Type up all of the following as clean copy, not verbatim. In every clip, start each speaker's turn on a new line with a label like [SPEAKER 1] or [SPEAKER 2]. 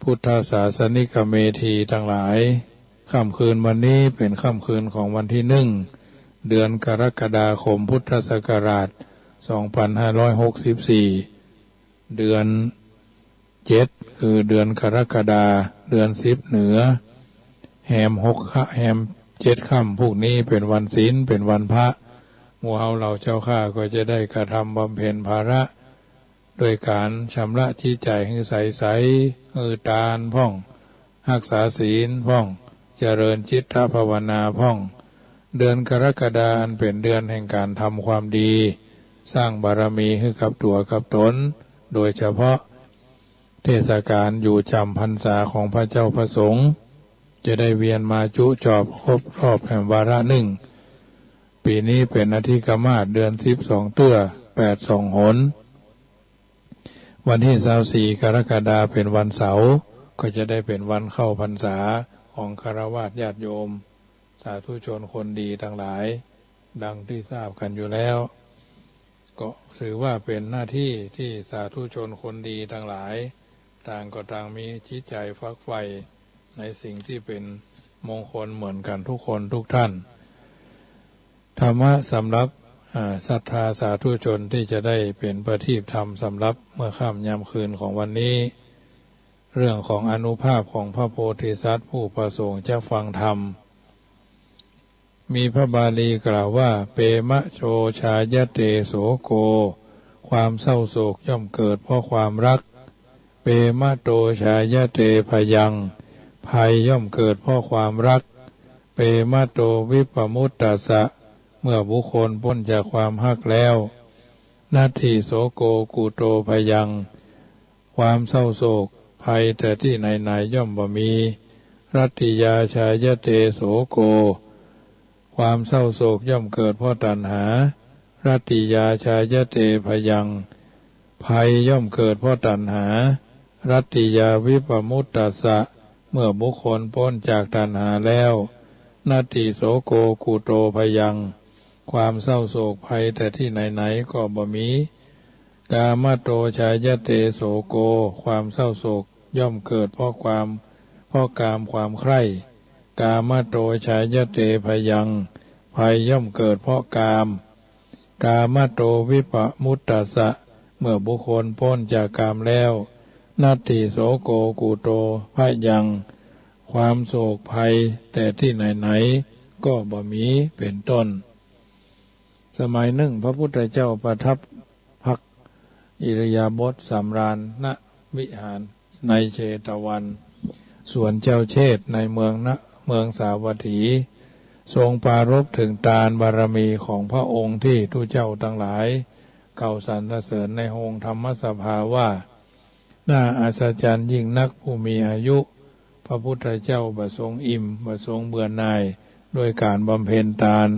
[SPEAKER 1] พุทธศาสนิกเมธีทั้งหลายค่ำคืนวันนี้เป็นค่ำคืนของวันที่1 เดือนกรกฎาคมพุทธศักราช2564เดือน7คือเดือนกรกฎาเดือน10เหนือแรม7ค่ำพวกนี้เป็นวันศีลเป็นวันพระหมู่เฮาเราเจ้าข้าก็จะได้กระทำบำเพ็ญภาระโดยการชำระจิตใจให้ใสตาลพ่องรักษาศีลพ่องเจริญจิตภาวนาพ่องเดือนกรกฎาคมเป็นเดือนแห่งการทำความดีสร้างบารมีให้กับตัวกับตนโดยเฉพาะเทศกาลอยู่จำพรรษาของพระเจ้าพระสงฆ์จะได้เวียนมาจุจอบครบรอบแห่งวาระปีนี้เป็นอธิกมาศเดือน12เตื้อ82หนวันที่24กรกฎาคมเป็นวันเสาร์ก็จะได้เป็นวันเข้าพรรษาของฆราวาสญาติโยมสาธุชนคนดีทั้งหลายดังที่ทราบกันอยู่แล้วก็ถือว่าเป็นหน้าที่ที่สาธุชนคนดีทั้งหลายต่างก็ต่างมีจิตใจฟักใฝ่ในสิ่งที่เป็นมงคลเหมือนกันทุกคนทุกท่านธรรมะสำหรับศรัทธาสาธุชนที่จะได้เป็นประทีปธรรมสำหรับเมื่อค่ำยามคืนของวันนี้เรื่องของอานุภาพของพระโพธิสัตว์ผู้ประสงค์จะฟังธรรมมีพระบาลีกล่าวว่าเปมะโชชายเตโสโกความเศร้าโศกย่อมเกิดเพราะความรักเปมะโตชายเตพยังภัยย่อมเกิดเพราะความรักเปมะโตวิปมุตตัสสะเมื่อบุคคลพ้นจากความฮักแล้วนาทีโสโกกุโตพยังความเศร้าโศกภัยแต่ที่ไหนๆย่อมบ่มีรัตติยาชายเตโสโกความเศร้าโศกย่อมเกิดเพราะตัณหารัตติยาชายเตพยังภัยย่อมเกิดเพราะตัณหารัตติยาวิปมุตตัสสะเมื่อบุคคลพ้นจากตัณหาแล้วนาทีโสโกกุโตพยังความเศร้าโศกภัยแต่ที่ไหนๆก็บ่มีกามโตชายเตโสโกความเศร้าโศกย่อมเกิดเพราะกามความใคร่กามโตชายเตพยังภัยย่อมเกิดเพราะกามโตวิปมุตตัสสะเมื่อบุคคลพ้นจากกามแล้วนาทีโสโกกุโตพยังความโศกภัยแต่ที่ไหนๆก็บ่มีเป็นต้นสมัยหนึ่งพระพุทธเจ้าประทับพักอิริยาบถสำราญณวิหารในเชตวันส่วนเจ้าเชษในเมืองสาวัตถีทรงปรารภถึงทานบารมีของพระองค์ที่ทุเจ้าทั้งหลายเก่าสรรเสริญในโฮงธรรมสภาว่าน่าอัศจรรย์ยิ่งนักผู้มีอายุพระพุทธเจ้าประทรงอิ่มประทรงเบื่อหน่ายด้วยการบำเพ็ญทาน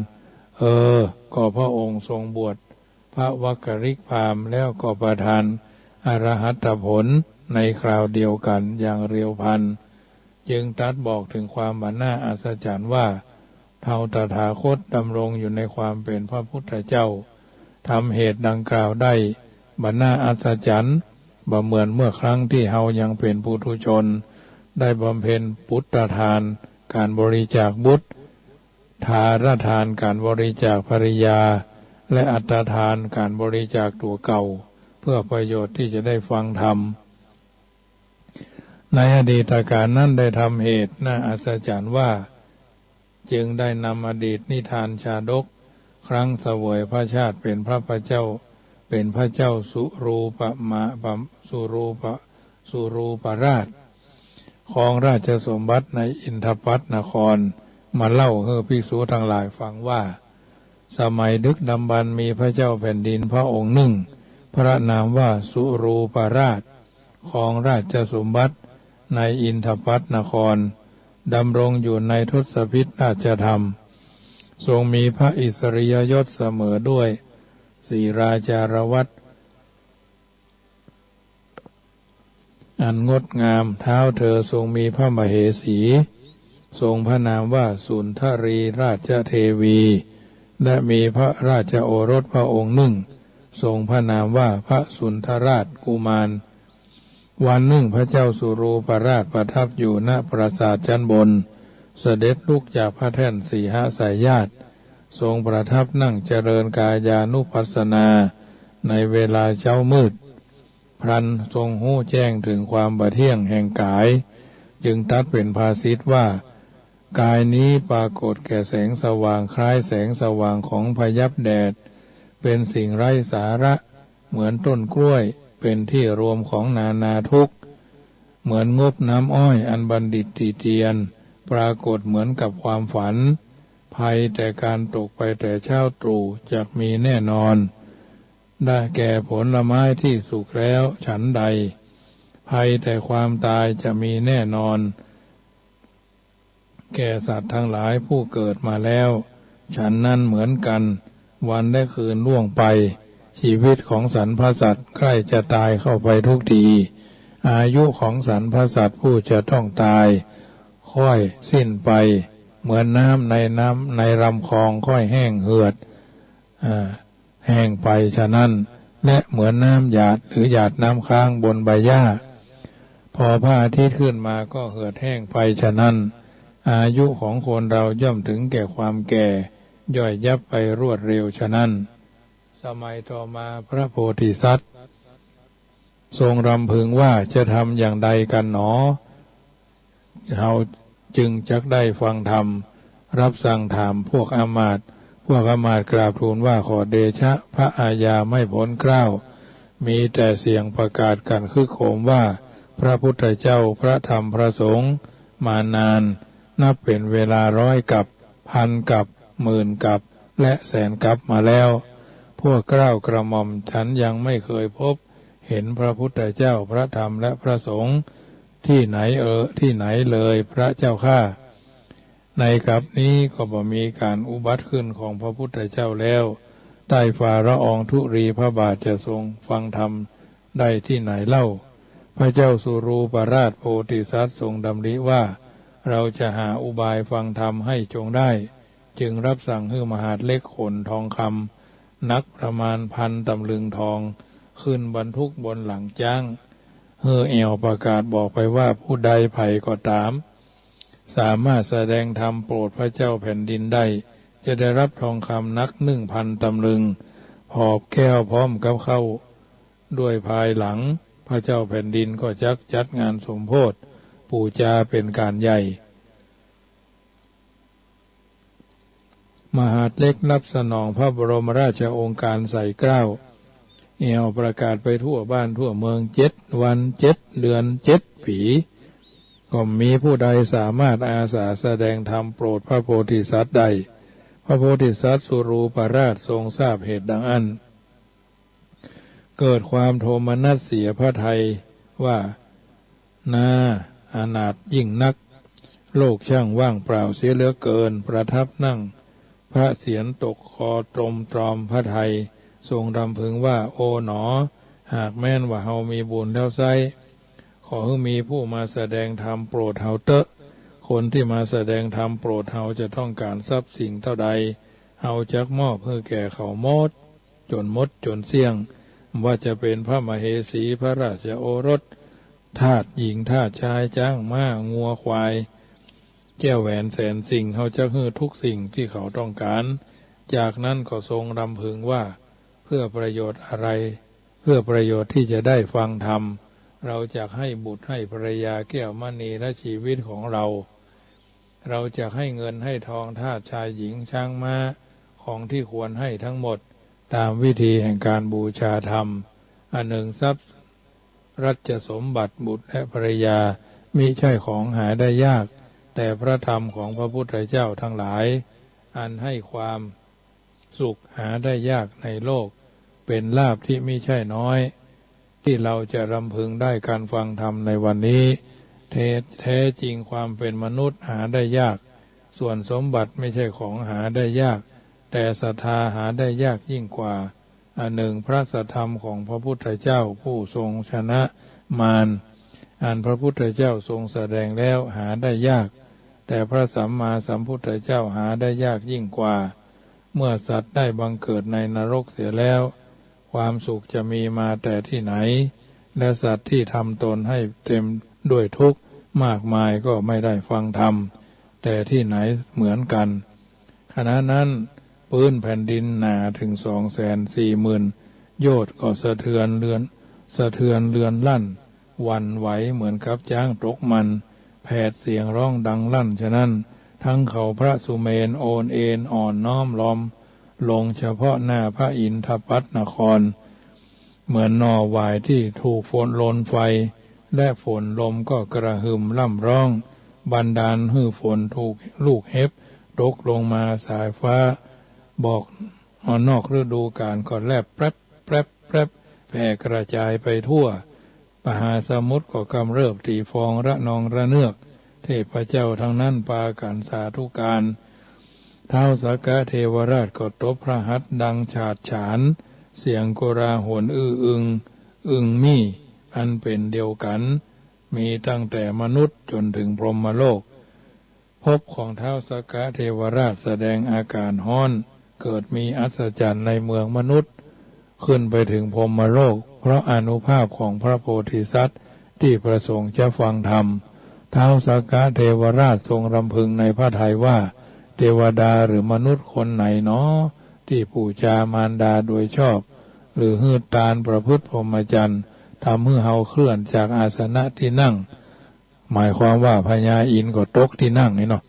[SPEAKER 1] ก็พระองค์ทรงบวชพระวักกริกพราหมณ์แล้วก็ประทานอรหัตผลในคราวเดียวกันอย่างเร็วพลันจึงตรัสบอกถึงความบัณฑิตอัศจรรย์ว่าเท่าตถาคตดำรงอยู่ในความเป็นพระพุทธเจ้าทำเหตุดังกล่าวได้บัณฑิตอัศจรรย์บ่เหมือนเมื่อครั้งที่เฮายังเป็นปุถุชนได้บำเพ็ญพุทธทานการบริจาคบุตรทารทานการบริจาคภริยาและอัตทานการบริจาคตัวเก่าเพื่อประโยชน์ที่จะได้ฟังธรรมในอดีตการนั้นได้ทำเหตุน่าอัศจรรย์ว่าจึงได้นำอดีตนิทานชาดกครั้งเสวยพระชาติเป็นพระเจ้าเป็นพระเจ้าสุรูปราชครองราชสมบัติในอินทปัตนครมาเล่าให้ภิกษุทั้งหลายฟังว่าสมัยดึกดำบรรพ์มีพระเจ้าแผ่นดินพระองค์หนึ่งพระนามว่าสุรูปราชครองราชสมบัติในอินทปัตนครดำรงอยู่ในทศพิธราชธรรมทรงมีพระอิสริยยศเสมอด้วยสี่ราชารวัตรอันงดงามเท้าเธอทรงมีพระมเหสีทรงพระนามว่าสุนทรีราชเทวีและมีพระราชโอรสพระองค์หนึ่งทรงพระนามว่าพระสุนทราชกุมาร วันหนึ่งพระเจ้าสุรูปราชประทับอยู่ณปราสาทชั้นบนเสด็จลุกจากพระแท่นสีหสายญาติทรงประทับนั่งเจริญกายานุปัสสนาในเวลาเช้ามืดพลันทรงหู้แจ้งถึงความบ่เที่ยงแห่งกายจึงตรัสเป็นภาษิตว่ากายนี้ปรากฏแก่แสงสว่างคล้ายแสงสว่างของพยับแดดเป็นสิ่งไร้สาระเหมือนต้นกล้วยเป็นที่รวมของนานาทุกข์เหมือนงบน้ำอ้อยอันบัณฑิตติเตียนปรากฏเหมือนกับความฝันภัยแต่การตกไปแต่เช้าตรู่จะมีแน่นอนได้แก่ผลไม้ที่สุกแล้วฉันใดภัยแต่ความตายจะมีแน่นอนแก่สัตว์ทั้งหลายผู้เกิดมาแล้วฉันนั้นเหมือนกันวันและคืนล่วงไปชีวิตของสรรพสัตว์ใกล้จะตายเข้าไปทุกทีอายุของสรรพสัตว์ผู้จะต้องตายค่อยสิ้นไปเหมือนน้ำในลำคลองค่อยแห้งเหือดแห้งไปฉะนั้นและเหมือนน้ำหยาดหรือหยาดน้ำค้างบนใบหญ้าพอพระอาทิตย์ขึ้นมาก็เหือดแห้งไปฉะนั้นอายุของคนเราย่อมถึงแก่ความแก่ย่อยยับไปรวดเร็วฉะนั้นสมัยต่อมาพระโพธิสัตว์ทรงรำพึงว่าจะทำอย่างใดกันหนอเราจึงจักได้ฟังธรรมรับสั่งถามพวกอามาตย์กราบทูลว่าขอเดชะพระอาญาไม่พ้นเกล้ามีแต่เสียงประกาศกันคึกโคมว่าพระพุทธเจ้าพระธรรมพระสงฆ์มานานนับเป็นเวลา100 กับพันกับ10,000 กับและแสนกับมาแล้วพวกเกล้ากระหม่อมฉันยังไม่เคยพบเห็นพระพุทธเจ้าพระธรรมและพระสงฆ์ที่ไหนเลยพระเจ้าข้าในกับนี้ก็บ่มีการอุบัติขึ้นของพระพุทธเจ้าแล้วใต้ฝ่าละอองธุรีพระบาทจะทรงฟังธรรมได้ที่ไหนเล่าพระเจ้าสุรูปราชโพธิสัตว์ทรงดำริว่าเราจะหาอุบายฟังธรรมให้จงได้จึงรับสั่งให้มหาดเล็กขนทองคำนักประมาณ1,000 ตำลึงทองขึ้นบรรทุกบนหลังจ้างเฮ่อแอวประกาศบอกไปว่าผู้ใดไผ่ก็ตามสามารถแสดงธรรมโปรดพระเจ้าแผ่นดินได้จะได้รับทองคำนัก 1,000 ตำลึงหอบแก้วพร้อมกับเข้าด้วยภายหลังพระเจ้าแผ่นดินก็จัดงานสมโภชปูจาเป็นการใหญ่มหาดเล็กรับสนองพระบรมราชโองการใส่เกล้าเอวประกาศไปทั่วบ้านทั่วเมือง7 วัน7 เดือน7 ปีก็มีผู้ใดสามารถอาสาแสดงธรรมโปรดพระโพธิสัตว์ใดพระโพธิสัตว์สุรูปราชทรงทราบเหตุดังอันเกิดความโทมนัสเสียพระทัยว่าน่าอนาถยิ่งนักโลกช่างว่างเปล่าเสียเหลือเกินประทับนั่งพระเศียรตกคอตรมตรอมพระทัยทรงรำพึงว่าโอ๋หนอหากแม้นว่าเฮามีบุญแล้วไซขอให้มีผู้มาแสดงธรรมโปรดเฮาเตอะคนที่มาแสดงธรรมโปรดเฮาจะต้องการทรัพย์สิ่งเท่าใดเฮาจักมอบเพื่อแก่เขาหมดจนเสี่ยงว่าจะเป็นพระมเหสีพระราชโอรสทาสหญิงทาสชายจ้างม้างัวควายแก้วแหวนแสนสิ่งเขาจะให้ทุกสิ่งที่เขาต้องการจากนั้นก็ทรงรำพึงว่าเพื่อประโยชน์อะไรเพื่อประโยชน์ที่จะได้ฟังธรรมเราจะให้บุตรให้ภรรยาแก้วมณีและชีวิตของเราจะให้เงินให้ทองทาสชายหญิงช้างม้าของที่ควรให้ทั้งหมดตามวิธีแห่งการบูชาธรรมอันหนึ่งทรัพย์รัชสมบัติบุตรและภรรยามิใช่ของหาได้ยากแต่พระธรรมของพระพุทธเจ้าทั้งหลายอันให้ความสุขหาได้ยากในโลกเป็นลาภที่มิใช่น้อยที่เราจะรำพึงได้การฟังธรรมในวันนี้แท้จริงความเป็นมนุษย์หาได้ยากส่วนสมบัติไม่ใช่ของหาได้ยากแต่ศรัทธาหาได้ยากยิ่งกว่าอันหนึ่งพระสัทธรรมของพระพุทธเจ้าผู้ทรงชนะมารอันพระพุทธเจ้าทรงแสดงแล้วหาได้ยากแต่พระสัมมาสัมพุทธเจ้าหาได้ยากยิ่งกว่าเมื่อสัตว์ได้บังเกิดในนรกเสียแล้วความสุขจะมีมาแต่ที่ไหน และสัตว์ที่ทำตนให้เต็มด้วยทุกข์มากมายก็ไม่ได้ฟังธรรมแต่ที่ไหนเหมือนกันขณะนั้นพื้นแผ่นดินหนาถึง240,000 โยชน์ก็สะเทือนเรือนลั่นหวั่นไหวเหมือนกับช้างตกมันแผดเสียงร้องดังลั่นฉะนั้นทั้งเขาพระสุเมนโอนเอ็นอ่อนน้อมล้อมลงเฉพาะหน้าพระอินทปัตนครเหมือนนอหวายที่ถูกฝนลนไฟและฝนลมก็กระหึ่มร่ำร้องบันดาลให้ฝนถูกลูกเห็บตกลงมาสายฟ้าบอกนอกฤดูกาลก็แลบแปรบแปรบแปรบแผ่กระจายไปทั่วมหาสมุทรก็กำเริบตีฟองระนองระเนือกเทพเจ้าทั้งนั้นปากันสาธุการท้าวสักกะเทวราชก็ตบพระหัตถ์ดังฉาดฉานเสียงโกราหนอึงมี่อันเป็นเดียวกันมีตั้งแต่มนุษย์จนถึงพรหมโลกภพของท้าวสักกะเทวราชแสดงอาการฮ้อนเกิดมีอัศจรรย์ในเมืองมนุษย์ขึ้นไปถึงพรหมโลกเพราะอานุภาพของพระโพธิสัตว์ที่ประสงค์จะฟังธรรมท้าวสักกะเทวราชทรงรำพึงในพระทัยว่าเทวดาหรือมนุษย์คนไหนเนาะที่ปูชามารดาโดยชอบหรือหืดตาลประพฤติพรหมจรรย์ทำให้เฮาเคลื่อนจากอาสนะที่นั่งหมายความว่าพญาอินทร์ก็ตกที่นั่งนี่เนาะ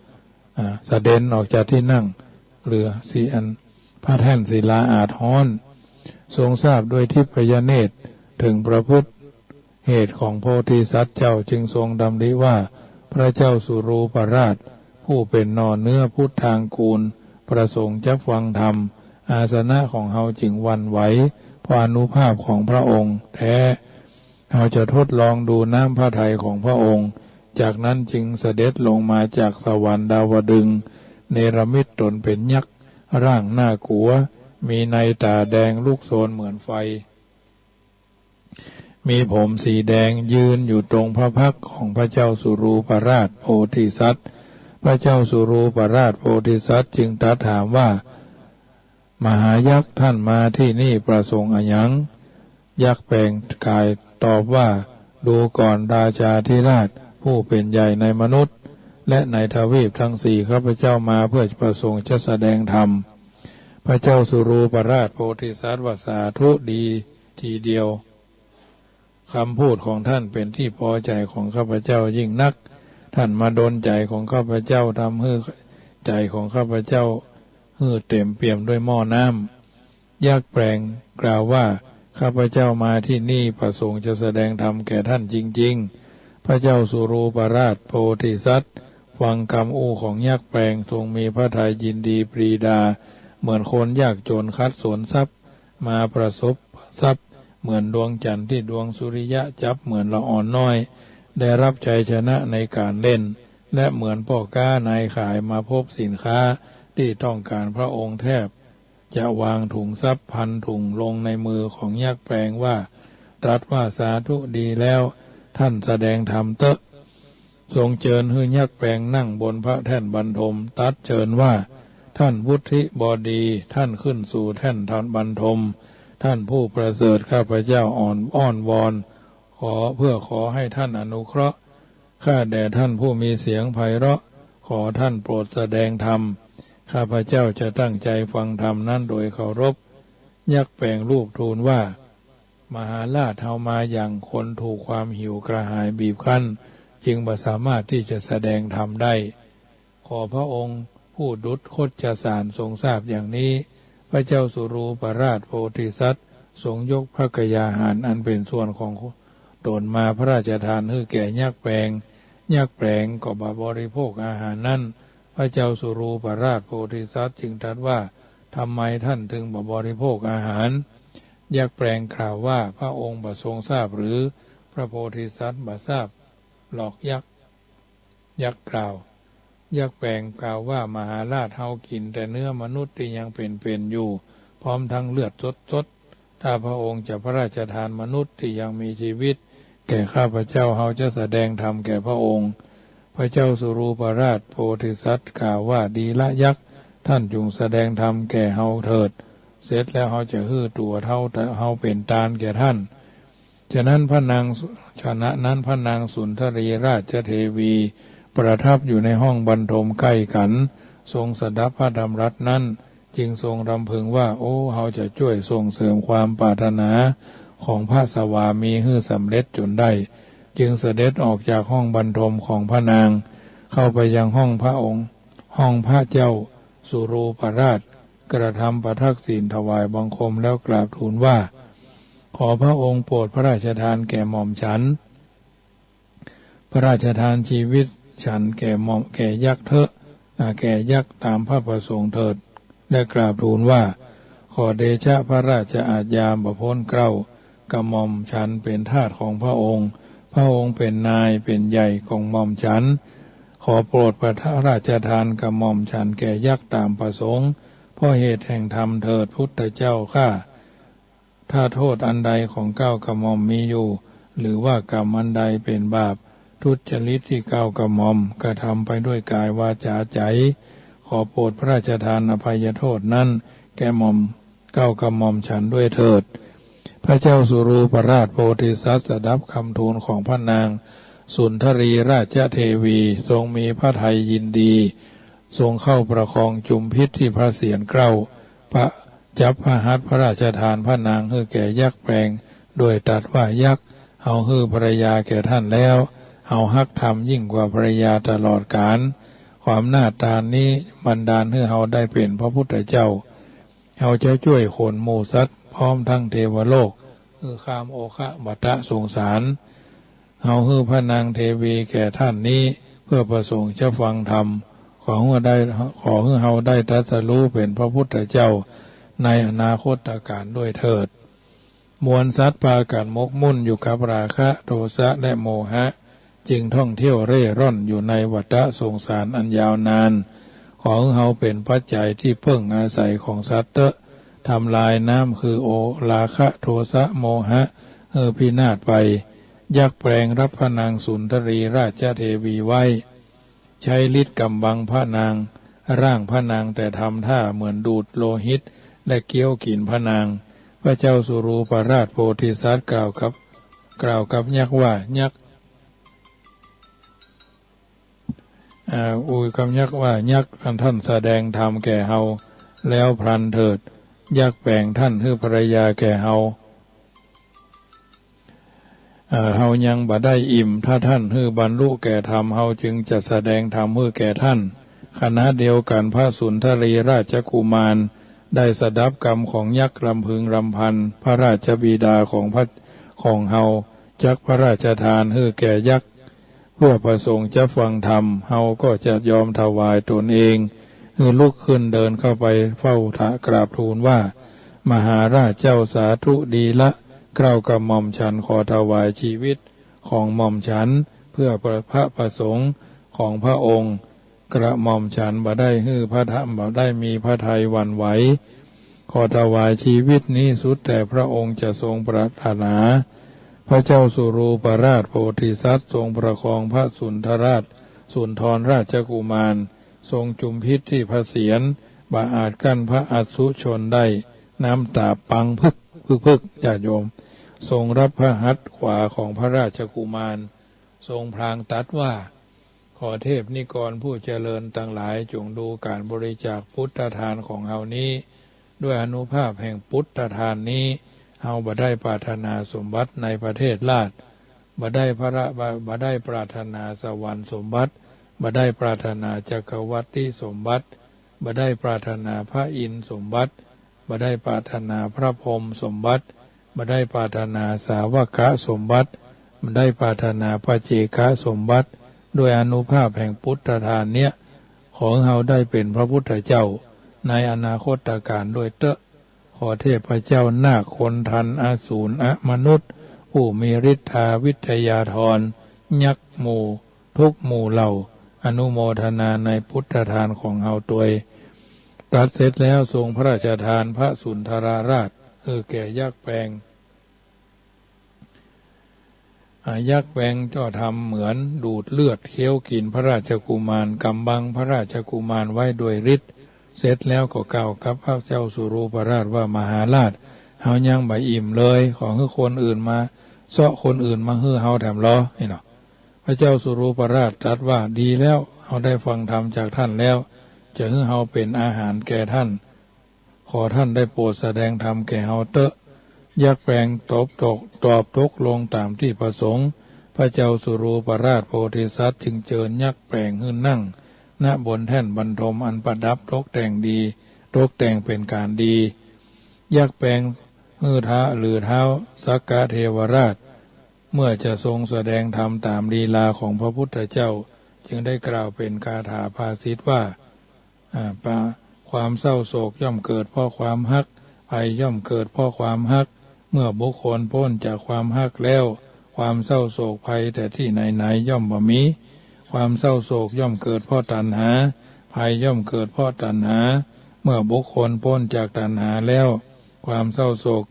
[SPEAKER 1] เสด็จออกจากที่นั่งเรือสีอันพระแท่นศิลาอาจฮ้อนทรงทราบด้วยทิพยเนตรถึงประพฤติเหตุของโพธิสัตว์เจ้าจึงทรงดำริว่าพระเจ้าสุรูปราชผู้เป็นนอเนื้อพุทธางกูลประสงค์จะฟังธรรมอาสนะของเฮาจึงวันไหวเพราะอานุภาพของพระองค์แท้เราจะทดลองดูน้ำพระทัยของพระองค์จากนั้นจึงเสด็จลงมาจากสวรรค์ดาวดึงส์เนรมิตตนเป็นยักษ์ร่างหน้ากัวมีในตาแดงลูกโศนเหมือนไฟมีผมสีแดงยืนอยู่ตรงพระพักตร์ของพระเจ้าสุรูปราชโพธิสัตว์พระเจ้าสุรูปราชโพธิสัตว์จึงตรัสถามว่ามหายักษ์ท่านมาที่นี่ประสงค์อะไรหยังยักษ์แปลงกายตอบว่าดูก่อนราชาธิราชผู้เป็นใหญ่ในมนุษย์และในทวีปทั้งสี่ข้าพเจ้ามาเพื่อประสงค์จะแสดงธรรมพระเจ้าสุรูปราชโพธิสัตว์ว่าสาธุดีทีเดียวคำพูดของท่านเป็นที่พอใจของข้าพเจ้ายิ่งนักท่านมาดลใจของข้าพเจ้าทำให้ใจของข้าพเจ้าเต็มเปี่ยมด้วยหม้อน้ำยักษ์แปลงกล่าวว่าข้าพเจ้ามาที่นี่ประสงค์จะแสดงธรรมแก่ท่านจริงๆพระเจ้าสุรูปราชโพธิสัตว์ฟังคำอู้ของยักษ์แปลงทรงมีพระทัยยินดีปรีดาเหมือนคนยากจนคัดสนทรัพย์มาประสบทรัพย์เหมือนดวงจันทร์ที่ดวงสุริยะจับเหมือนละอ่อนน้อยได้รับชัยชนะในการเล่นและเหมือนพ่อค้านายขายมาพบสินค้าที่ต้องการพระองค์แทบจะวางถุงทรัพย์พันถุงลงในมือของยักษ์แปลงว่าตรัสว่าสาธุดีแล้วท่านแสดงธรรมเตอะทรงเชิญให้ยักษ์แปลงนั่งบนพระแท่นบรรทมตรัสเชิญว่าท่านวุฒิบดีท่านขึ้นสู่แท่นทานบรรทมท่านผู้ประเสริฐข้าพเจ้าอ้อนวอนเพื่อขอให้ท่านอนุเคราะห์ข้าแด่ท่านผู้มีเสียงไพเราะขอท่านโปรดแสดงธรรมข้าพเจ้าจะตั้งใจฟังธรรมนั้นโดยเคารพยักษ์แปลงรูปทูลว่ามหาราชเฮามาอย่างคนถูกความหิวกระหายบีบคั้นจึงบ่สามารถที่จะแสดงธรรมได้ขอพระองค์ผู้ดุจโคจสารทรงทราบอย่างนี้พระเจ้าสุรูปราชโพธิสัตว์ทรงยกพระกยาหารอันเป็นส่วนของตนมาพระราชทานให้แก่ยักษ์แปลงยักษ์แปลงก็บริโภคอาหารนั้นพระเจ้าสุรูปราชโพธิสัตว์จึงตรัสว่าทำไมท่านถึงบริโภคอาหารยักษ์แปลงกล่าวว่าพระองค์บ่ทรงทราบหรือพระโพธิสัตว์บ่ทราบหลอกยักษ์กล่าวยักษ์แปลงกล่าวว่ามหาราชเฮากินแต่เนื้อมนุษย์ที่ยังเป็นอยู่พร้อมทั้งเลือดสดถ้าพระองค์จะพระราชทานมนุษย์ที่ยังมีชีวิตแก่ข้าพเจ้าเฮาจะแสดงธรรมแก่พระองค์พระเจ้าสุรูปราชโพธิสัตว์กล่าวว่าดีละยักษ์ท่านจงแสดงธรรมแก่เฮาเถิดเสร็จแล้วเฮาจะตัวเฮาเป็นตาลแก่ท่าน ฉะนั้นพระนางสุนทรีราชเทวีประทับอยู่ในห้องบรรทมใกล้กันทรงสดับพระดำรัสนั้นจึงทรงรำพึงว่าโอ้เฮาจะช่วยส่งเสริมความปรารถนาของพระสวามีให้สำเร็จจนได้จึงเสด็จออกจากห้องบรรทมของพระนางเข้าไปยังห้องพระองค์ห้องพระเจ้าสุรูปราชกระทำประทักษิณถวายบังคมแล้วกราบทูลว่าขอพระองค์โปรดพระราชทานแก่หม่อมฉันพระราชทานชีวิตฉันแก่ยักษ์เถอะแก่ยักษ์ตามพระประสงค์เถิดและกราบทูลว่าขอเดชะพระราชอาญญาบพ้นเกล้ากระหม่อมฉันเป็นทาสของพระองค์พระองค์เป็นนายเป็นใหญ่ของหม่อมฉันขอโปรดพระราชทานกระหม่อมฉันแก่ยักษ์ตามประสงค์เพราะเหตุแห่งธรรมเถิดพุทธเจ้าข้าถ้าโทษอันใดของเก้ากระหม่อมมีอยู่หรือว่ากรรมอันใดเป็นบาปทุจริตที่เก้ากระหม่อมกระทำไปด้วยกายวาจาใจขอโปรดพระราชทานอภัยโทษนั้นแก่หม่อมเก้ากระหม่อมฉันด้วยเถิดพระเจ้าสุรูปราชโพธิสัตว์สดับคำทูลของพระนางสุนทรีราชเทวีทรงมีพระทัยยินดีทรงเข้าประคองจุมพิษที่พระเศียรเกล้าพระจับพระหัตถ์พระราชทานพระนางให้แก่ยักษ์แปลงโดยตรัสว่ายักษ์เฮาให้ภรรยาแก่ท่านแล้วเฮาฮักธรรมยิ่งกว่าภรรยาตลอดกาลความหน้าตานี้บันดาลให้เฮาได้เป็นพระพุทธเจ้าเฮาจะช่วยคนหมู่สัตว์พร้อมทั้งเทวโลกคือข้ามโอคะบัตตะสงสารเฮาให้พระนางเทวีแก่ท่านนี้เพื่อประสงค์จะฟังธรรมขอให้เฮาได้ตรัสรู้เป็นพระพุทธเจ้าในอนาคตการด้วยเถิดมวลสัตว์พากันมกมุ่นอยู่กับราคะโทสะและโมหะจึงท่องเที่ยวเร่ร่อนอยู่ในวัฏสงสารอันยาวนานของเฮาเป็นปัจจัยที่เพิ่งอาศัยของสัตว์ทำลายน้ำคือโอราคะโทสะโมหะพินาศไปยักษ์แปลงรับพระนางสุนทรีราชเทวีไว้ใช้ฤทธิ์กำบังพระนางร่างพระนางแต่ทำท่าเหมือนดูดโลหิตและเคี้ยวกินพระนางพระเจ้าสุรูปราชโพธิสัตว์กล่าวกับยักษ์ว่ายักษ์คำยักษ์ว่ายักษ์ท่านแสดงธรรมแก่เฮาแล้วพลันเถิดยักษ์แบ่งท่านให้ภรรยาแก่เฮาเฮายังบ่ได้อิ่มถ้าท่านให้บรรลุแก่ธรรมเฮาจึงจะแสดงธรรมให้แก่ท่านขณะเดียวกันพระสุนทรีราชกุมารได้สดับกรรมของยักษ์รำพึงรำพันพระราชบิดาของเฮาจักพระราชทานให้แก่ยักษ์เพื่อประสงค์จะฟังธรรมเฮาก็จะยอมถวายตนเองลุกขึ้นเดินเข้าไปเฝ้ากราบทูลว่ามหาราชเจ้าสาธุดีละเกล้ากับหม่อมฉันขอถวายชีวิตของหม่อมฉันเพื่อพระประสงค์ของพระองค์กระหม่อมฉันบ่ได้ฮื้อพระธรรมบ่ได้มีพระทัยหวั่นไหวขอถวายชีวิตนี้สุดแต่พระองค์จะทรงปรารถนาพระเจ้าสุรูปราชโพธิสัตว์ทรงประคองพระสุนทรราชกุมารทรงจุมพิษที่พระเศียรบ่อาจกั้นพระอสุชนได้น้ำตาปังพึกญาติโยมทรงรับพระหัตถ์ขวาของพระราชกุมารทรงพลางตัดว่าขอเทพนิกรผู้เจริญทั้งหลายจงดูการบริจาคพุทธทานของเฮานี้ด้วยอานุภาพแห่งพุทธทานนี้เฮาบ่ได้ปรารถนาสมบัติในประเทศลาชบ่ได้บ่ได้ปรารถนาสวรรค์สมบัติบ่ได้ปรารถนาจักรวรรดิสมบัติบ่ได้ปรารถนาพระอินทร์สมบัติบ่ได้ปรารถนาพระพรหมสมบัติบ่ได้ปรารถนาสาวกสมบัติบ่ได้ปรารถนาพระเจกสมบัติด้วยอานุภาพแห่งพุทธทานเนี้ยของเฮาได้เป็นพระพุทธเจ้าในอนาคตการด้วยเตอะขอเทพเจ้านาคคนทันอสูรมนุษย์ผู้มีฤทธาวิทยาธรยักษ์หมู่ทุกหมู่เหล่าอนุโมทนาในพุทธทานของเฮาตัวตรัสเสร็จแล้วทรงพระราชทานพระสุนทราราชแก่ยักษ์แปลงยักษ์แปลงก็ทำเหมือนดูดเลือดเคี้ยวกินพระราชกุมารกำบังพระราชกุมารไว้ด้วยฤทธิ์เสร็จแล้วก็กล่าวกับพระเจ้าสุรูปราชว่ามหาราชเฮายังบ่อิ่มเลยขอให้คนอื่นมา เสาะคนอื่นมาฮื้อเฮาแถมล้อนี่เนาะพระเจ้าสุรูปราชตรัสว่าดีแล้วเฮาได้ฟังธรรมจากท่านแล้วจะฮื้อเฮาเป็นอาหารแก่ท่านขอท่านได้โปรดแสดงธรรมแก่เฮาเตอะยักษ์แปลงตอบตกลงตามที่ประสงค์พระเจ้าสุรูปราชโพธิสัตว์จึงเจิญยักษ์แปลงขึ้นนั่งณบนแท่นบรรทมอันประดับตกแต่งดีตกแต่งเป็นการดียักษ์แปลงมือเท้าหรือเท้าสักกะเทวราชเมื่อจะทรงแสดงธรรมตามลีลาของพระพุทธเจ้าจึงได้กล่าวเป็นคาถาภาษิตว่าความเศร้าโศกย่อมเกิดเพราะความฮักภัยย่อมเกิดเพราะความฮักเมื่อบุคคลพ้นจากความฮักแล้วความเศร้าโศกภัยแต่ที่ไหนย่อมบ่มีความเศร้าโศกย่อมเกิดเพราะตัณหาภัยย่อมเกิดเพราะตัณหาเมื่อบุคคลพ้นจากตัณหาแล้วความเศร้าโศก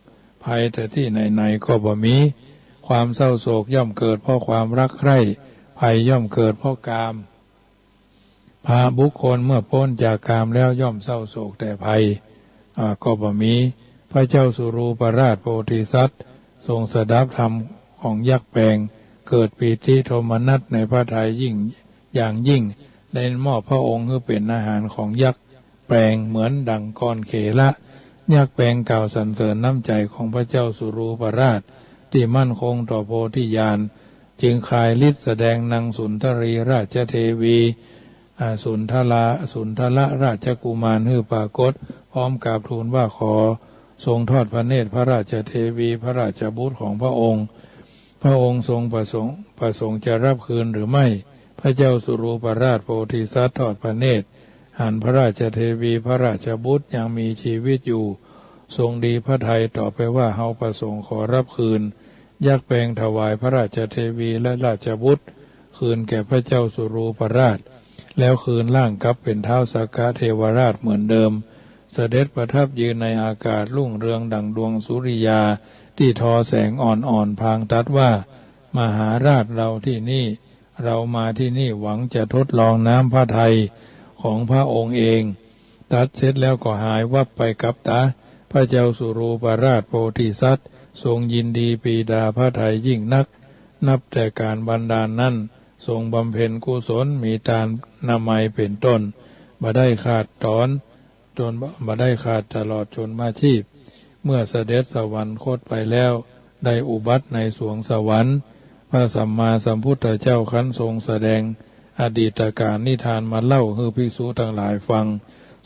[SPEAKER 1] ภัยแต่ที่ไหนก็บ่มีความเศร้าโศกย่อมเกิดเพราะความรักใคร่ภัยย่อมเกิดเพราะกามพาบุคคลเมื่อพ้นจากกามแล้วย่อมเศร้าโศกแต่ภัยก็บ่มีพระเจ้าสุรูปราชโพธิสัตว์ทรงสดับธรรมของยักษ์แปลงเกิดปีติโทมนัสในพระทัยยิ่งอย่างยิ่งได้มอบพระองค์ให้เป็นอาหารของยักษ์แปลงเหมือนดังกรเขละยักษ์แปลงกล่าวสรรเสริญน้ำใจของพระเจ้าสุรูปราชที่มั่นคงต่อโพธิญาณจึงคลายฤทธิ์แสดงนางสุนทรีราชเทวีสุนทละราชกุมารฮือปรากฏพร้อมกราบทูลว่าขอทรงทอดพระเนตรพระราชเทวีพระราชบุตรของพระองค์ทรงประสงค์จะรับคืนหรือไม่พระเจ้าสุรูปราชโพธิสัตว์ทอดพระเนตรหันพระราชเทวีพระราชบุตรยังมีชีวิตอยู่ทรงดีพระทัยต่อไปว่าเฮาประสงค์ขอรับคืนยักษ์แปลงถวายพระราชเทวีและราชบุตรคืนแก่พระเจ้าสุรูปราชแล้วคืนร่างกลับเป็นเท้าสักกะเทวราชเหมือนเดิมเสด็จประทับยืนในอากาศรุ่งเรืองดั่งดวงสุริยาที่ทอแสงอ่อนๆพลางตรัสว่ามหาราชเราที่นี่เรามาที่นี่หวังจะทดลองน้ำพระทัยของพระองค์เองตรัสเสร็จแล้วก็หายวับไปกับตาพระเจ้าสุรูปราชโพธิสัตว์ทรงยินดีปีดาพระทัยยิ่งนับแต่การบันดาลนั้นทรงบำเพ็ญกุศลมีทานนามัยเป็นต้นบ่ได้ขาดตอนจนบ่ได้ขาดตลอดจนมาชีพเมื่อเสด็จสวรรคตไปแล้วได้อุบัติในสวงสวรรค์พระสัมมาสัมพุทธเจ้าคันทรงแสดงอดีตการนิทานมาเล่าให้ภิกษุทั้งหลายฟัง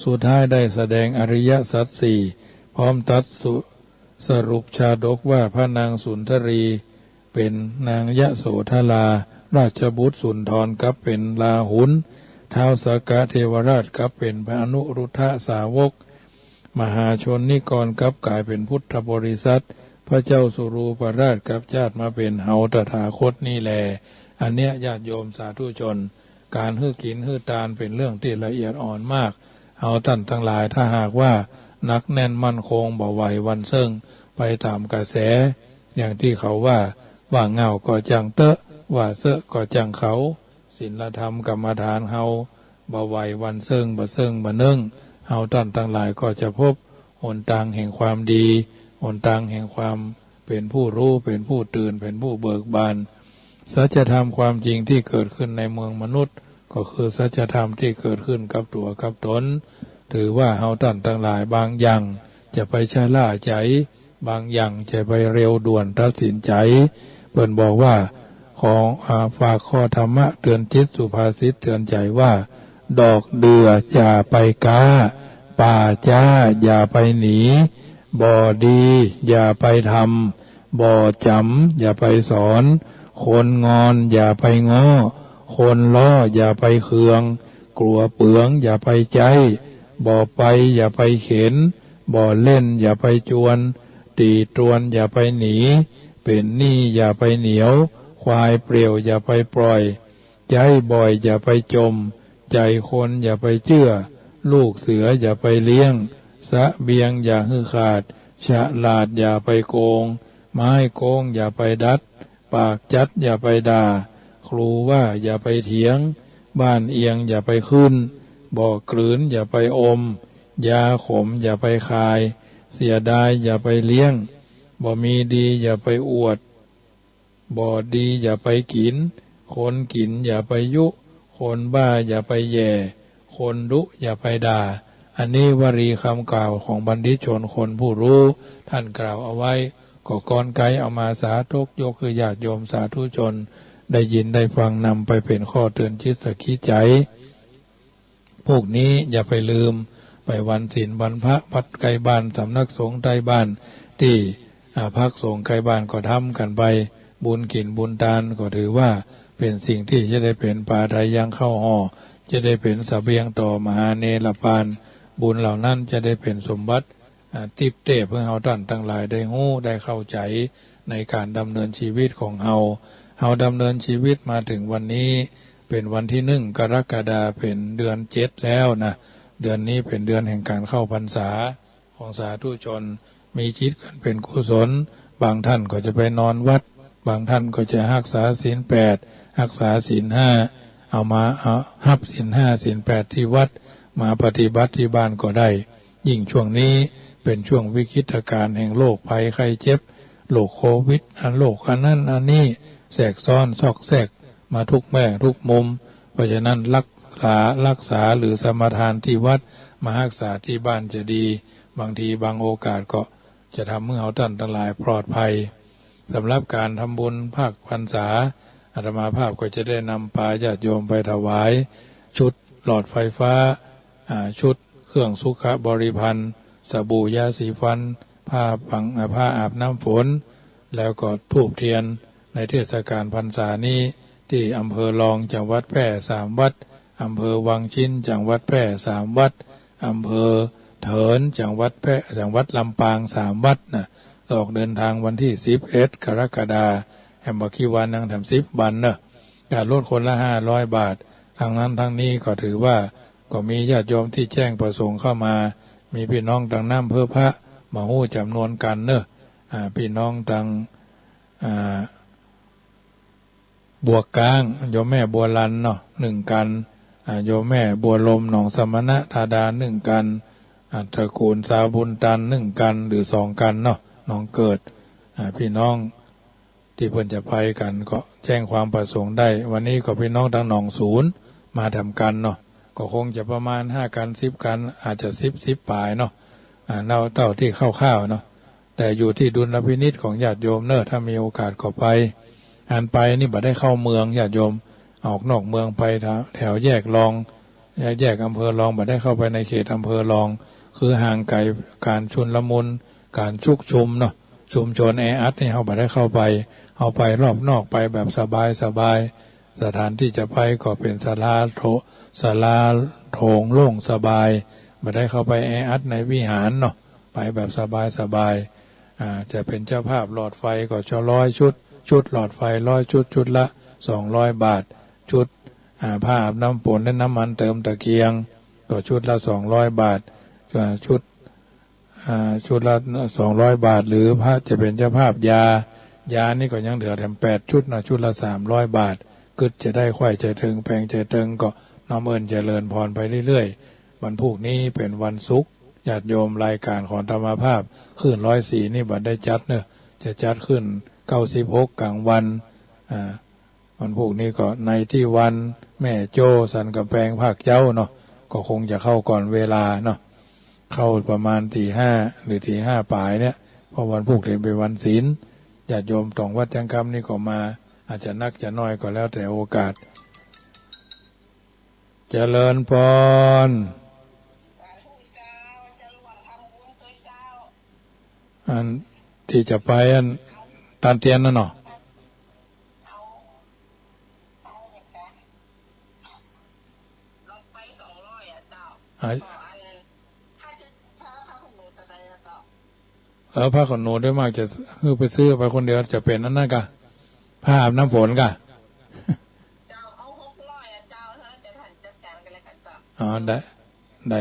[SPEAKER 1] สุดท้ายได้แสดงอริยสัจสี่พร้อมตัดสรุปชาดกว่าพระนางสุนทรีเป็นนางยโสธราราชบุตรสุนทรกับเป็นลาหุนท้าวสักกะเทวราชกับเป็นพระอนุรุทธสาวกมหาชนนิกรกับกลายเป็นพุทธบริษัทพระเจ้าสุรูปราชกับชาติมาเป็นเฮาตถาคตนี่แหละอันเนี้ยญาติโยมสาธุชนการฮื้อกินฮื้อตานเป็นเรื่องที่ละเอียดอ่อนมากเฮาท่านทั้งหลายถ้าหากว่านักแน่นมั่นคงบ่ไหววันเซิ่งไปตามกระแสอย่างที่เขาว่าเงาก็จังเตอะว่าเสอะก็จังเขาศีลธรรมกรรมฐานเฮาบ่ไหววันเซิ่งบ่เนิ่งเฮาท่านทั้งหลายก็จะพบหนทางแห่งความดีหนทางแห่งความเป็นผู้รู้เป็นผู้ตื่นเป็นผู้เบิกบานสัจธรรมความจริงที่เกิดขึ้นในเมืองมนุษย์ก็คือสัจธรรมที่เกิดขึ้นกับตัวกับตนถือว่าเฮาท่านทั้งหลายบางอย่างจะไปชะล่าใจบางอย่างจะไปเร็วด่วนตัดสินใจเพิ่นบอกว่าของฝากข้อธรรมะเตือนจิตสุภาษิตเตือนใจว่าดอกเดืออย่าไปกาป่าจ้าอย่าไปหนีบ่อดีอย่าไปทำบ่อจำอย่าไปสอนคนงอนอย่าไปง้อคนล้ออย่าไปเคืองกลัวเปลืองอย่าไปใจบ่อไปอย่าไปเข็นบ่อเล่นอย่าไปจวนตีตรวนอย่าไปหนีเป็นหนี้อย่าไปเหนียวควายเปลี่ยวอย่าไปปล่อยใจบ่อยอย่าไปจมใจคนอย่าไปเชื่อลูกเสืออย่าไปเลี้ยงสะเบียงอย่าฮือขาดฉลาดอย่าไปโกงไม้โกงอย่าไปดัดปากจัดอย่าไปด่าครูว่าอย่าไปเถียงบ้านเอียงอย่าไปขึ้นบ่อกลืนอย่าไปอมยาขมอย่าไปคายเสียดายอย่าไปเลี้ยงบ่มีดีอย่าไปอวด บ่ดีอย่าไปกินคนกินอย่าไปยุคนบ้าอย่าไปแย่คนดุอย่าไปด่าอันนี้วลีคำกล่าวของบัณฑิตชนคนผู้รู้ท่านกล่าวเอาไว้ก็กรไกเอามาสาธกยกคือญาติโยมสาธุชนได้ยินได้ฟังนำไปเป็นข้อเตือนจิตสกิจใจพวกนี้อย่าไปลืมไปวันศีลวันพระพัดไกลบ้านสำนักสงฆ์ใกล้บ้านที่พักสงฆ์ใกล้บ้านก็ทำกันไปบุญกินบุญทานก็ถือว่าเป็นสิ่งที่จะได้เป็นปาทายังเข้าห่อจะได้เป็นเสบียงต่อมหาเนรปานบุญเหล่านั้นจะได้เป็นสมบัติทิพย์เทพเพื่อเฮาท่านทั้งหลายได้ฮู้ได้เข้าใจในการดำเนินชีวิตของเฮาดำเนินชีวิตมาถึงวันนี้เป็นวันที่1 กรกฎาคมเป็นเดือน7แล้วนะเดือนนี้เป็นเดือนแห่งการเข้าพรรษาของสาธุชนมีจิตกันเป็นกุศลบางท่านก็จะไปนอนวัดบางท่านก็จะรักษาศีล8รักษาศีล5เอามาหับศีล5ศีล8ที่วัดมาปฏิบัติที่บ้านก็ได้ยิ่งช่วงนี้เป็นช่วงวิกฤตการณ์แห่งโรคภัยไข้เจ็บโรคโควิดโรคอันนั้นอันนี้แทรกซ้อนซอกแซกมาทุกแม่ทุกมุมเพราะฉะนั้นรักษาหรือสมทานที่วัดมารักษาที่บ้านจะดีบางทีบางโอกาสก็จะทำให้เราท่านทั้งหลายปลอดภัยสำหรับการทำบุญภาคพรรษาอาตมาภาพก็จะได้นำปาญาติโยมไปถวายชุดหลอดไฟฟ้าชุดเครื่องสุขบริพันธ์สบู่ยาสีฟันผ้าอาบน้ำฝนแล้วก็ธูปเทียนในเทศกาลพรรษานี้ที่อำเภอรองจังหวัดแพร่3 วัดอำเภอวังชิ้นจังหวัดแพร่3 วัดอำเภอเถินจังหวัดแพร่จังหวัดลำปาง3 วัดนะออกเดินทางวันที่11 กรกฎาคมแห่งบักขีวันนั่งทำ10 วันเนอะการลดคนละ500 บาททางนั้นทางนี้ก็ถือว่าก็มีญาติโยมที่แจ้งประสงค์เข้ามามีพี่น้องต่างน้ำเพื่อพระมาหู้จำนวนกันเนอะพี่น้องต่างบัวกลางโยมแม่บัวลันเนาะ1 กันโยมแม่บัวลมหนองสมณะธาดา1 กันตระกูลสาบุญตัน1 กันหรือ2 กันเนาะน้องเกิดพี่น้องที่เพิ่นจะไปกันก็แจ้งความประสงค์ได้วันนี้ก็พี่น้องทางหนองศูนย์มาทำกันเนาะก็คงจะประมาณ5 กัน10 กันอาจจะ10ปลายเนาะเท่าที่เข้าๆเนาะแต่อยู่ที่ดุลพินิจของญาติโยมเนอะถ้ามีโอกาสก็ไปไปนี่บ่ได้เข้าเมืองญาติโยมออกนอกเมืองไปแถวแยกรองแยกอำเภอรองบ่ได้เข้าไปในเขตอำเภอรองคือห่างไกลการชุนละมุนการชุกชุมเนาะชุมชนแออัดนี่เขาบ่ได้เข้าไปเอาไปรอบนอกไปแบบสบายสถานที่จะไปก็เป็นศาลาโถงโล่งสบายบ่ได้เข้าไปแออัดในวิหารเนาะไปแบบสบายจะเป็นเจ้าภาพหลอดไฟก็จะ100 ชุดหลอดไฟ100 ชุดละ200 บาทชุดผ้าอาบน้ำฝนและน้ำมันเติมตะเกียงก็ชุดละ200 บาทชุดละ200 บาทหรือพระจะเป็นเจ้าภาพยานี่ก็ยังเหลือแถม8 ชุดนะชุดละ300 บาทกึดจะได้ควายใจถึงแปลงใจถึงก็น้อมเอิญเจริญพรไปเรื่อยๆวันพรุ่งนี้เป็นวันศุกร์ญาติโยมรายการของธรรมภาพขึ้น104นี่บัดได้จัดเนอะจะจัดขึ้น96กลางวันวันพรุ่งนี้ก็ในที่วันแม่โจ้สันกำแพงภาคเจ้าเนาะก็คงจะเข้าก่อนเวลาเนาะเข้าประมาณตี 5หรือตี 5ปลายเนี่ยเพราะวันพรุ่งนี้เป็นวันศีลญาติโยมต้องวัดจังคำนี่ก็มาอาจจะนักจะน้อยก็แล้วแต่โอกาสเจริญพรอันที่จะไปตานเตียนนั่นเนาะผ้าขนหนูด้วยมากจะคือไปซื้อไปคนเดียวจะเป็นนั่นกะผ้าอาบน้ำฝนกะ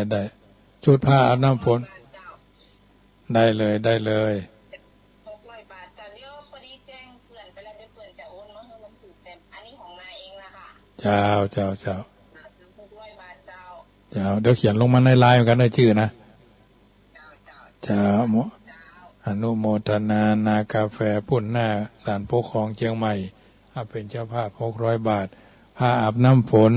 [SPEAKER 1] ได้ชุดผ้าอาบน้ำฝนได้เลยเจ้าเดี๋ยวเขียนลงมาในไลน์กันได้ชื่อนะเจ้าหมอ อนุโมทนา กาแฟพุ่นหน้าศาลปกครองเชียงใหม่เป็นเจ้าภาพ600 บาทผ้าอาบน้ำฝน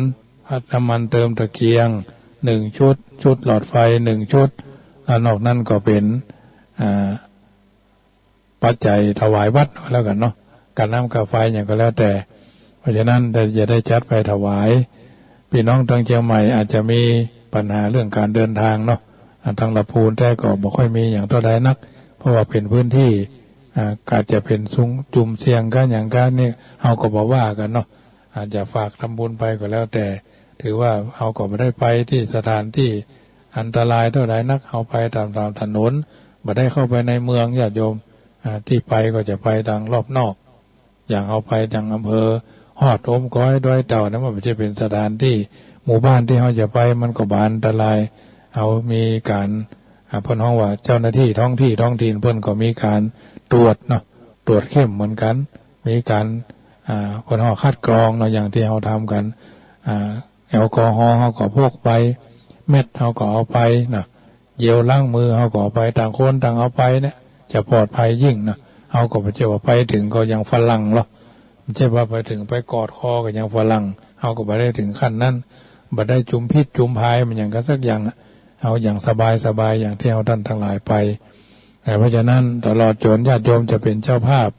[SPEAKER 1] พัดน้ำมันเติมตะเกียง1 ชุดหลอดไฟ1 ชุดแล้วนอกนั้นก็เป็นปัจจัยถวายวัดแล้วกันเนาะการน้ำกาไฟอย่างก็แล้วแต่เพราะฉะนั้นจะได้จัดไปถวายพี่น้องทางเชียงใหม่อาจจะมีปัญหาเรื่องการเดินทางเนาะทางลำพูนแต่ก็บ่ค่อยมีอย่างเท่าใดนักเพราะว่าเป็นพื้นที่อาจจะเป็นซุ้งจุ่มเสียงกันอย่างกันนี่เฮาก็บ่ว่ากันเนาะอาจจะฝากทำบุญไปก็แล้วแต่ถือว่าเฮาก็ไม่ได้ไปที่สถานที่อันตรายเท่าใดนักเฮาไปตามถนนบ่ได้เข้าไปในเมืองญาติโยมที่ไปก็จะไปทางรอบนอกอย่างเอาไปทางอำเภอฮอดโอมก้อยดอยเต่านั้นมันจะเป็นสถานที่หมู่บ้านที่เฮาจะไปมันก็บานอันตรายเอามีการเพิ่นฮ้องว่าเจ้าหน้าที่ท้องถิ่นเพิ่นก็มีการตรวจเนาะตรวจเข้มเหมือนกันมีการเพิ่นฮ้องคัดกรองเนาะอย่างที่เฮาทำกันแอลกอฮอล์เฮาก็พกไปเม็ดเฮาก็เอาไปเนาะเจลล้างมือเฮาก็เอาไปต่างคนต่างเอาไปเนี่ยจะปลอดภัยยิ่งนะเฮาก็บ่ใช่ว่าไปถึงก็ยังฝรั่งหรอกไม่ใช่ว่าไปถึงไปกอดคอกับยังฝรั่งเฮาก็บ่ได้ถึงขั้นนั้นบ่ได้จุ่มพิษจุ่มภัยมันอย่างก็สักอย่างเอาอย่างสบายอย่างที่เฮาท่านทั้งหลายไปเพราะฉะนั้นตลอดจนญาติโยมจะเป็นเจ้าภาพ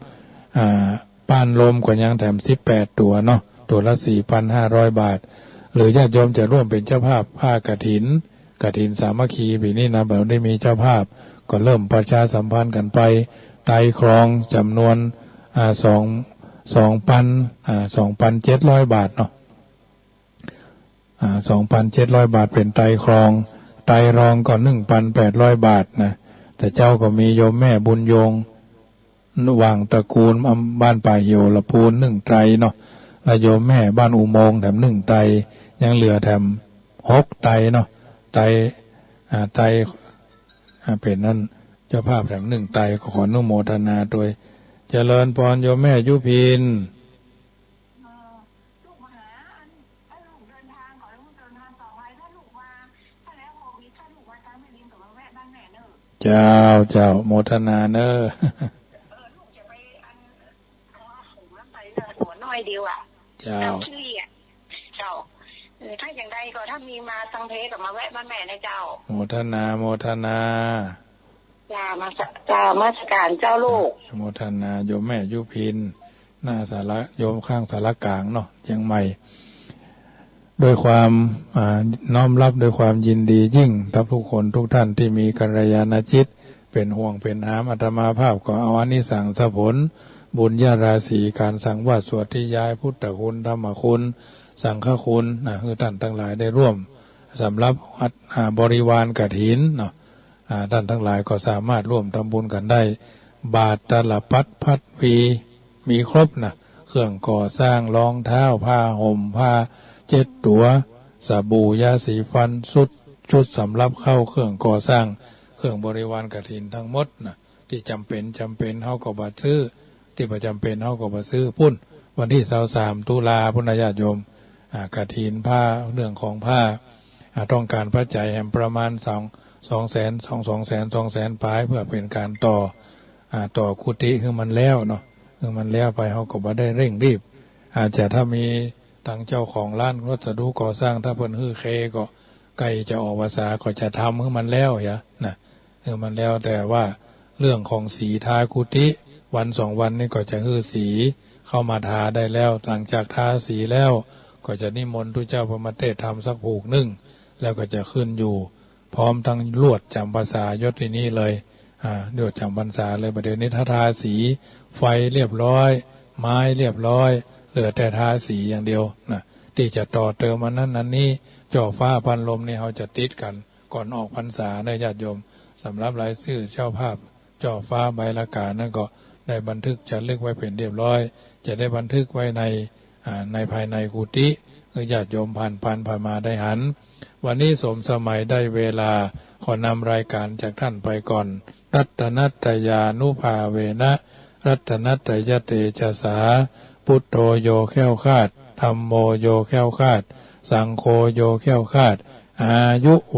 [SPEAKER 1] ป้านลมกว่ายังแถม18 ตัวเนาะตัวละ 4,500 บาทหรือญาติโยมจะร่วมเป็นเจ้าภาพผ้ากฐินสามัคคีปีนี้นะแบบได้มีเจ้าภาพก็เริ่มประชาสัมพันธ์กันไปไตรครองจำนวน2,700 บาทเนาะ2,700 บาทเป็นไตรครองไตรรองก็ 1,800 บาทนะแต่เจ้าก็มีโยมแม่บุญยงว่างตระกูลบ้านป่าเหี่ยวละพูน1 ไตรเนาะแล้วโยมแม่บ้านอุโมงค์แถม1 ไตรยังเหลือแถม6 ไตรเนาะไตรเป็นนั่นเจ้าภาพแถม1 ไตรขออนุโมทนาโดยเจริญพรโยมแม่ยุพินเจ้าโมทนาเนอ
[SPEAKER 2] ลูกจะไปหูน้ำไปหัวน้อยเดียวเจ้าชื่อเจ้าถ้าอย่างใดก็ถ้ามีมาสังเพกับมาแวะบ้านแม่นะเจ้า
[SPEAKER 1] โมทนา
[SPEAKER 2] มาสการเจ้าลูก
[SPEAKER 1] โมทนาโยมแม่ยุพินหน้าสาระโยมข้างสารกลางเนาะเชียงใหม่โดยความน้อมรับโดยความยินดียิ่งทุกคนทุกท่านที่มีกัลยาณจิตเป็นห่วงเป็นหามอาตมาภาพก็เอาอานิสังสผลบุญญาราศีการสั่งวาดสวดที่ย้ายพุทธคุณธรรมคุณสังฆคุณคือท่านทั้งหลายได้ร่วมสำหรับบริวารกฐินเนาะท่านทั้งหลายก็สามารถร่วมทำบุญกันได้บาทตลับพัดวีมีครบนะเครื่องก่อสร้างรองเท้าผ้าห่มผ้า7 ตัวสบู่ยาสีฟันชุดสำหรับเข้าเครื่องก่อสร้างเครื่องบริวารกฐินทั้งหมดนะที่จำเป็นเฮาก็บ่ซื้อที่บ่จำเป็นเฮาก็บ่ซื้อพุ่นวันที่23 ตุลาพุทธญาติโยมกฐินผ้าเรื่องของผ้าต้องการพระใจแห่งประมาณ200,000 ปลายเพื่อเป็นการต่อกุฏิคือมันแล้วเนาะคือมันแล้วไปเฮาก็บ่ได้เร่งรีบอาจจะถ้ามีทางเจ้าของร้านวัสดุก่อสร้างถ้าเพิ่นฮื้อเคก็ใกล้จะออกภาษาก็จะทำให้มันแล้วนะคือมันแล้วแต่ว่าเรื่องของสีทากุฏิวัน2 วันนี้ก็จะฮื้อสีเข้ามาทาได้แล้วหลังจากทาสีแล้วก็จะนิมนต์ทุกเจ้าพระมาเทศทำสักผูกนึงแล้วก็จะขึ้นอยู่พร้อมทั้งลวดจำภาษายศที่นี่เลยลวดจำพรรษาเลยประเดี๋ยวนี้ทาสีไฟเรียบร้อยไม้เรียบร้อยเหลือแต่ทาสีอย่างเดียวนะที่จะต่อเติมมันนั้นนี้จ่อฟ้าพันลมนี่เขาจะติดกันก่อนออกพรรษาในญาติโยมสำหรับรายชื่อเจ้าภาพจ่อฟ้าใบละกานั่นก็ได้บันทึกจะลึกไว้เป็นเรียบร้อยจะได้บันทึกไว้ในภายในกุฏิญาติโยมผ่านมาได้หันวันนี้สมสมัยได้เวลาขอนำรายการจากท่านไปก่อนรัตนัตยานุภาเวนะรัตนัตยเตชะสาพุทโธโยแค้วคาดธัมโมโยแค้วคาดสังโฆโยแค้วคาดอายุ